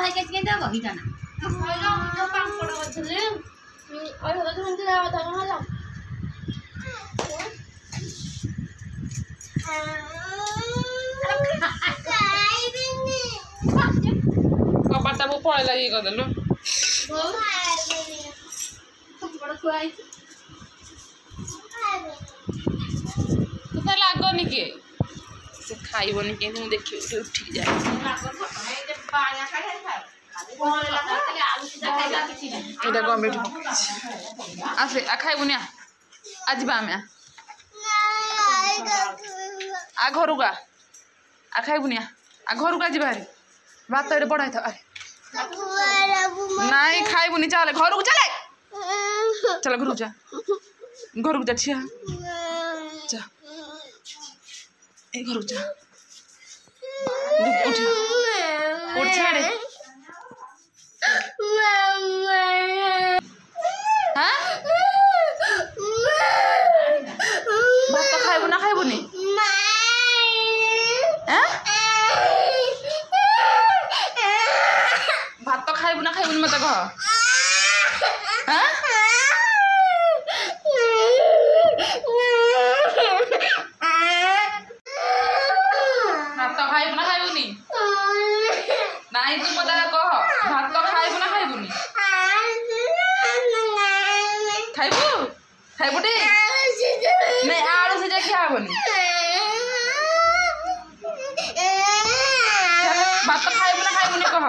है कैसे केंदा बही जाना हेलो जो काम कर रहे और होता तो हमसे जाओ था कहां जाओ कपाटा वो पळला ये गदलो बड़ा खुआई तो लागोनी के से खाइबनी के मु देखि उठी जाए एटा गमेट आसे आ खाइबनी आज बा में आ घर का आ खाइबनी आ घर का जी बाहर भात एटे पढ़ाई था अरे नहीं खाइबनी चले घर को चले चल घर को जा छिया जा ए घर को जा उठ उठ छाड़े हाँ भात तो खाइबो ना खाइबनी भात तो खाइबो ना खाइबनी मत कह हाँ भात तो खाइबो ना खाइबनी नहीं तू मत कह भात तो खाइबो ना खाइबनी खाइबो खाइबो टे नहीं आलू से जा क्या बनी भात तो खाइबो ना खाइबनी कह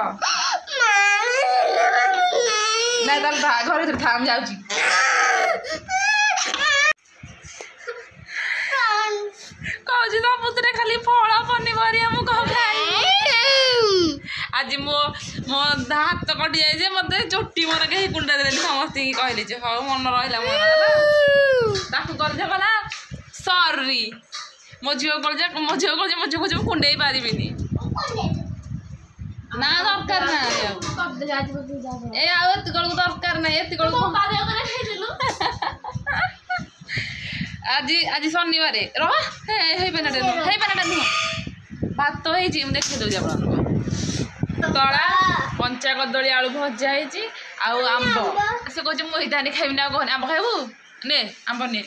नहीं ताल घर भीतर थाम जाउची कहूँ तो पुतरे खाली फल पनीपरिया मु कह खाई आज मो मो हाथ कटि जाए मत चोटी मोर कहीं कुंडा दे समस्त कहली हाँ मन रहा मन कला सरी मो झील कर मो झील कुंडे पारि ना दरकार ना ए आत दरकार ना आज आज शनिवार रह नुह भात तो देखी दूसरी आप तला कंचा कदली आलू भजा है आंब से कह मुझे खाइबी ना कहनी आंब खाइबू ने आंब ने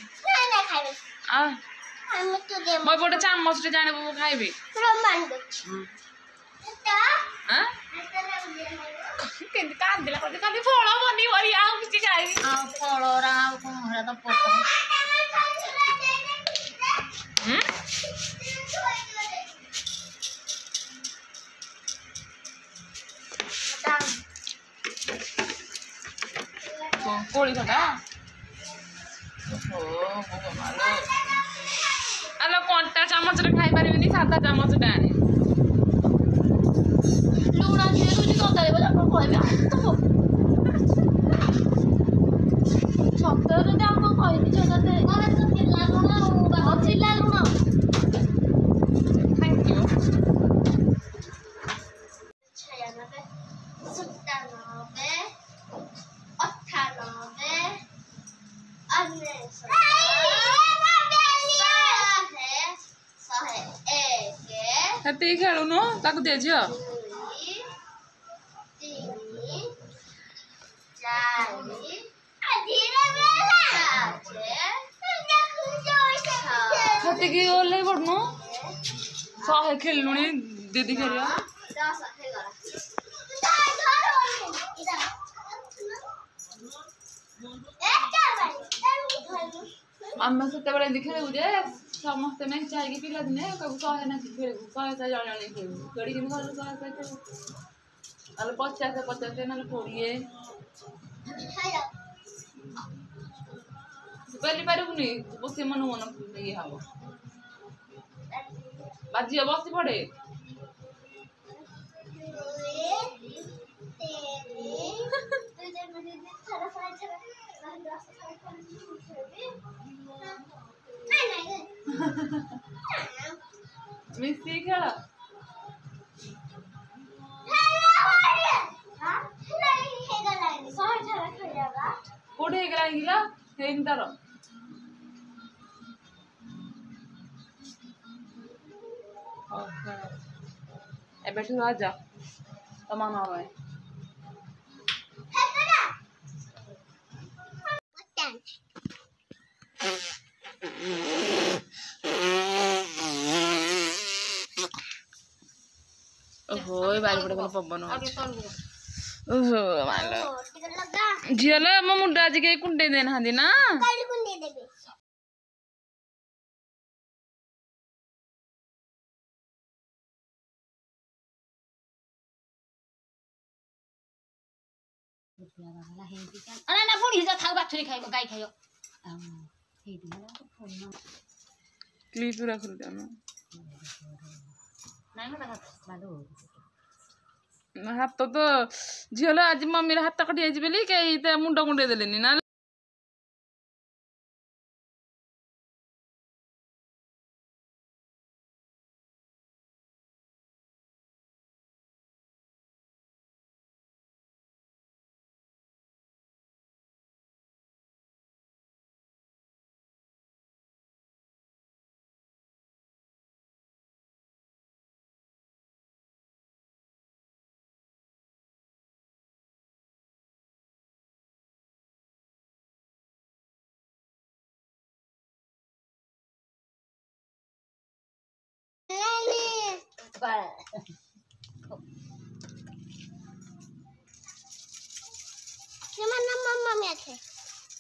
मैं गोटे चामच जानबू खाइबी कांदिला खाली फल पनीपरिया किसी खाइबी फल तो पोटा कोड़ी खटा आलो कंटा चामच खाई पारि सादा चामच आने लुण छेलुनी कदे कहबे सप्ताह जब आपको कहनी जगते चिल्ला लुण थैंक यू ตีแค่รู้เนาะตากเดียเจ้าहाथी की ओर ले बढ़नो साहे खेलनुनी दीदी खेलिया आम्मा से तबले दिखे उजे समस्त में चाय की पिला दिने कबू साहे ना खेल साहे साहे जाने नहीं खेल गड़ी के घर साहे साहे खेल अल 50 ना 20 गली पारुनी बसी मन मन ये हबो बाजी बसी पड़े मिस्त्री खेल कोठे गला तार एबेठू राजा ତମ ନରଏ ओहो ए बारी पटे गले पवन ओहो मालो झियल मो मुंड आज के कुंडे देना हंदी ना अरे ना बुढ़ी जा थाउ बाछुरी खाइबो गाई खाइयो हे दिला फोन क्लिप पूरा खुल जानो नाही मला बालो हाथ तो झियल आज मम्मी हाथ कटी आइज बेली के मुंड कुंडे देलेनी ना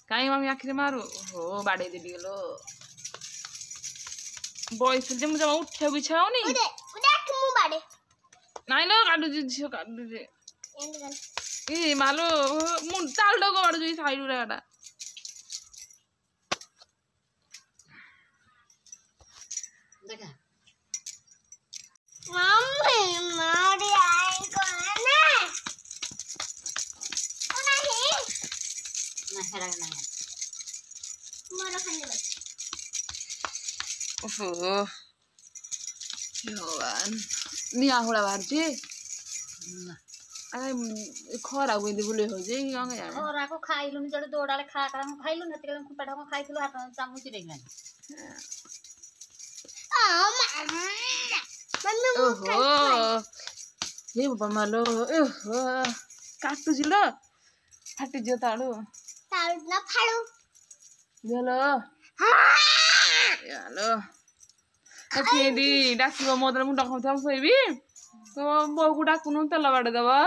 काई मम्मी आखिर मारू हो बाड़े दे गेलो बॉयस जे मुझे उठे बिछाओ नी नाइ लो काडू जी झियो काडू जे ई मालो मुंड ताल डगो बाडू जी साइड रे गाडा देखा मम्मी मारी आई कोने ना हेरा ना मोर खाने बस ओहो भगवान निया होला बारजे अरे खरा गोइदे बुले हो जे गंगा यार ओरा को खाइलु नि जड़े दोडाले खा खा खाइलु न तेले कुटाटा को खाइलु हाथ चामच रेगला मम्मी ओहो ये बाबा मालो ओहो काटू जिलो फाटी जो ताड़ू ताऊ ना फाड़ू हेलो हेलो फेदी डाकिबो मोदर मुंडा खाउ सोइबी तो बो को डाकुनु तेल बाड़ देबा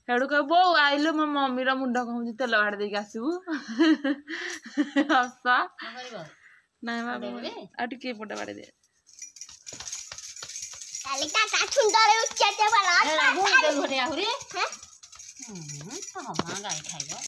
हेडु के बो आइलो म मम्मी रा मुंडा खाउ तेल बाड़ देके आसु हसा नाही बाबा अटके पोटा बाड़ दे तालिका का छुंडले उच्चते वाला हेरा बुई दे घरे आहुरी हैं तो हम गाई खाइबो